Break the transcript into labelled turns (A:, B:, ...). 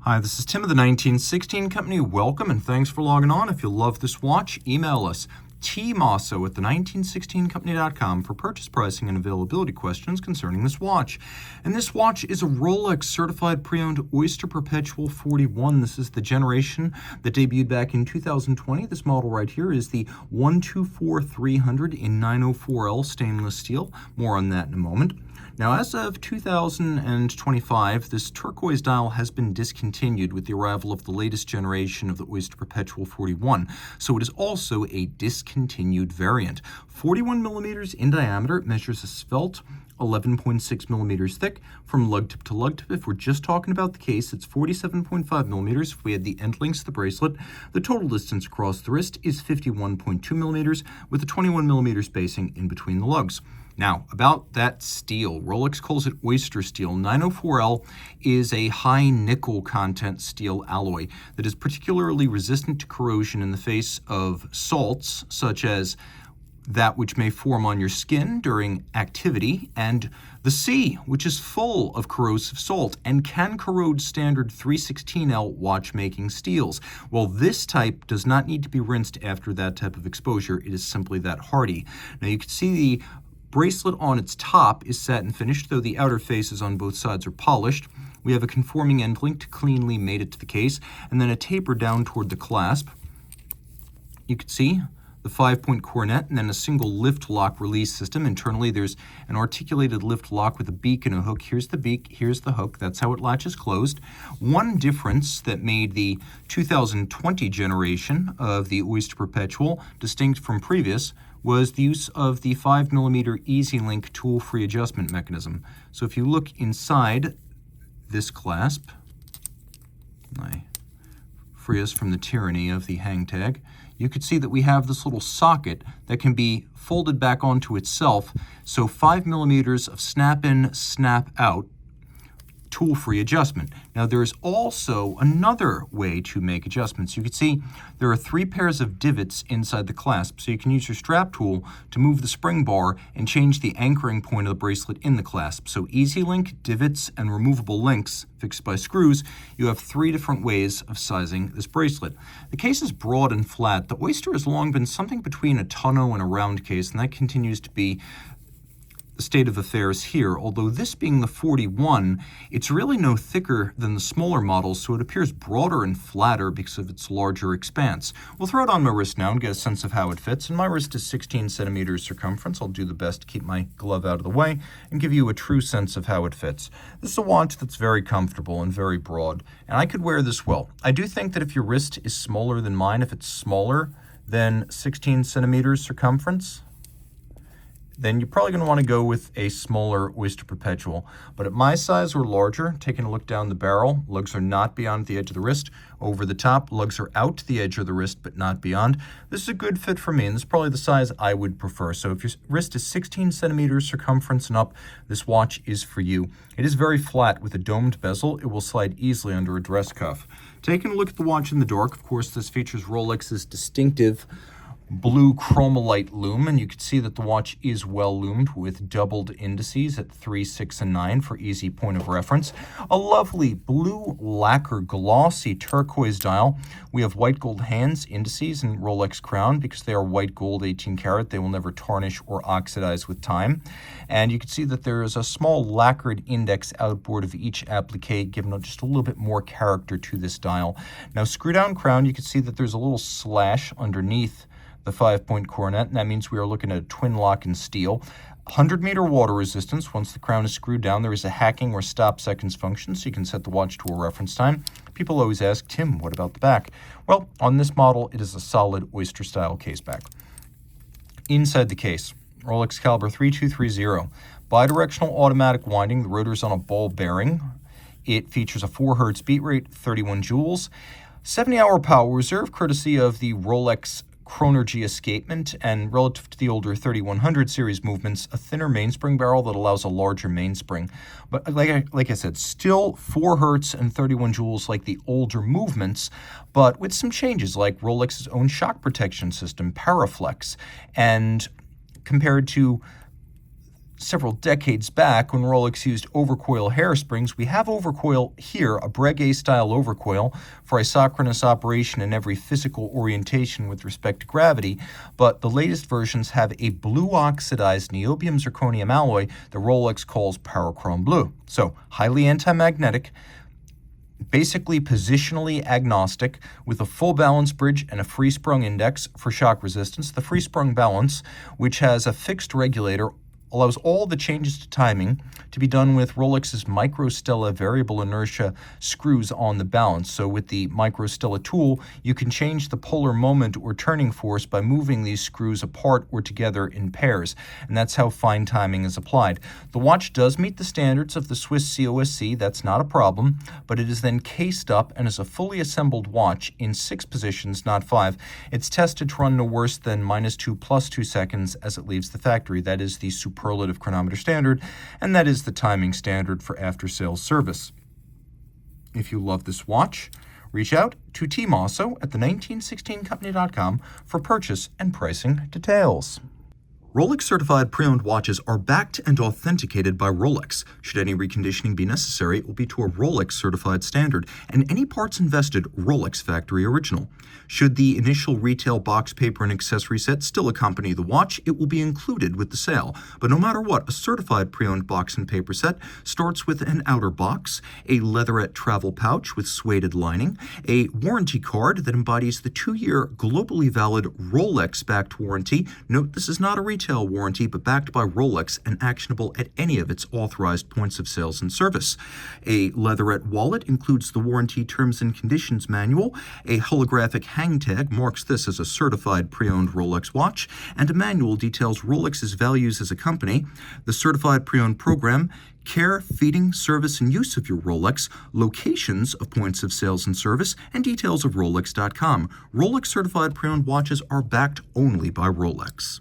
A: Hi, this is Tim of the 1916 Company. Welcome and thanks for logging on. If you love this watch, email us Team Mosso at the1916company.com for purchase pricing and availability questions concerning this watch. And this watch is a Rolex Certified Pre-Owned Oyster Perpetual 41. This is the generation that debuted back in 2020. This model right here is the 124300 in 904L stainless steel. More on that in a moment. Now, as of 2025, this turquoise dial has been discontinued with the arrival of the latest generation of the Oyster Perpetual 41, so it is also a discontinued variant. 41 millimeters in diameter, it measures a svelte 11.6 millimeters thick from lug tip to lug tip. If we're just talking about the case, it's 47.5 millimeters. If we add the end links to the bracelet, the total distance across the wrist is 51.2 millimeters with a 21 millimeter spacing in between the lugs. Now, about that steel, Rolex calls it oyster steel. 904L is a high nickel content steel alloy that is particularly resistant to corrosion in the face of salts, such as that which may form on your skin during activity, and the sea, which is full of corrosive salt and can corrode standard 316L watchmaking steels. Well, this type does not need to be rinsed after that type of exposure. It is simply that hardy. Now, you can see the bracelet on its top is satin finished, though the outer faces on both sides are polished. We have a conforming end link to cleanly mate it to the case, and then a taper down toward the clasp. You can see the 5-point coronet and then a single lift lock release system. Internally, there's an articulated lift lock with a beak and a hook. Here's the beak, here's the hook. That's how it latches closed. One difference that made the 2020 generation of the Oyster Perpetual distinct from previous was the use of the 5mm Easy Link tool-free adjustment mechanism. So if you look inside this clasp, I free us from the tyranny of the hang tag, you could see that we have this little socket that can be folded back onto itself. So 5mm of snap-in, snap-out tool-free adjustment. Now, there's also another way to make adjustments. You can see there are 3 pairs of divots inside the clasp, so you can use your strap tool to move the spring bar and change the anchoring point of the bracelet in the clasp. So easy link, divots, and removable links fixed by screws. You have 3 different ways of sizing this bracelet. The case is broad and flat. The Oyster has long been something between a tonneau and a round case, and that continues to be the state of affairs here. Although this being the 41, it's really no thicker than the smaller models, so it appears broader and flatter because of its larger expanse. We'll throw it on my wrist now and get a sense of how it fits. And my wrist is 16 centimeters circumference. I'll do the best to keep my glove out of the way and give you a true sense of how it fits. This is a watch that's very comfortable and very broad, and I could wear this well. I do think that if your wrist is smaller than mine, if it's smaller than 16 centimeters circumference, then you're probably going to want to go with a smaller Oyster Perpetual. But at my size or larger, taking a look down the barrel, lugs are not beyond the edge of the wrist. Over the top, lugs are out to the edge of the wrist, but not beyond. This is a good fit for me, and this is probably the size I would prefer. So if your wrist is 16 centimeters circumference and up, this watch is for you. It is very flat with a domed bezel. It will slide easily under a dress cuff. Taking a look at the watch in the dark, of course, this features Rolex's distinctive blue chromolite lume, and you can see that the watch is well lumed with doubled indices at 3, 6, and 9 for easy point of reference. A lovely blue lacquer glossy turquoise dial. We have white gold hands, indices, and Rolex crown. Because they are white gold 18 karat, they will never tarnish or oxidize with time. And you can see that there is a small lacquered index outboard of each applique, giving just a little bit more character to this dial. Now, screw down crown, you can see that there's a little slash underneath the 5-point coronet, and that means we are looking at a twin lock in steel. 100-meter water resistance. Once the crown is screwed down, there is a hacking or stop seconds function, so you can set the watch to a reference time. People always ask, Tim, what about the back? Well, on this model, it is a solid oyster-style case back. Inside the case, Rolex caliber 3230, bidirectional automatic winding. The rotor is on a ball bearing. It features a 4 hertz beat rate, 31 joules, 70-hour power reserve, courtesy of the Rolex Chronergy escapement, and relative to the older 3100 series movements, a thinner mainspring barrel that allows a larger mainspring. But like I said, still 4 hertz and 31 joules like the older movements, but with some changes like Rolex's own shock protection system, Paraflex, and compared to several decades back when Rolex used overcoil hairsprings. We have overcoil here, a Breguet-style overcoil for isochronous operation in every physical orientation with respect to gravity, but the latest versions have a blue oxidized niobium zirconium alloy that Rolex calls Parachrome Blue. So, highly anti-magnetic, basically positionally agnostic, with a full balance bridge and a free sprung index for shock resistance. The free sprung balance, which has a fixed regulator, allows all the changes to timing to be done with Rolex's Microstella variable inertia screws on the balance. So with the Microstella tool, you can change the polar moment or turning force by moving these screws apart or together in pairs, and that's how fine timing is applied. The watch does meet the standards of the Swiss COSC, that's not a problem, but it is then cased up and is a fully assembled watch in 6 positions, not 5. It's tested to run no worse than -2 + 2 seconds as it leaves the factory. That is the superlative chronometer standard, and that is the timing standard for after-sales service. If you love this watch, reach out to Team Mosso at the1916company.com for purchase and pricing details. Rolex Certified Pre-Owned watches are backed and authenticated by Rolex. Should any reconditioning be necessary, it will be to a Rolex Certified standard, and any parts invested Rolex Factory Original. Should the initial retail box, paper, and accessory set still accompany the watch, it will be included with the sale. But no matter what, a Certified Pre-Owned box and paper set starts with an outer box, a leatherette travel pouch with suede lining, a warranty card that embodies the 2-year globally valid Rolex-backed warranty. Note, this is not a retail warranty, but backed by Rolex and actionable at any of its authorized points of sales and service. A leatherette wallet includes the warranty terms and conditions manual. A holographic hang tag marks this as a certified pre-owned Rolex watch, and a manual details Rolex's values as a company. The certified pre-owned program: care, feeding, service, and use of your Rolex, locations of points of sales and service, and details of Rolex.com. Rolex certified pre-owned watches are backed only by Rolex.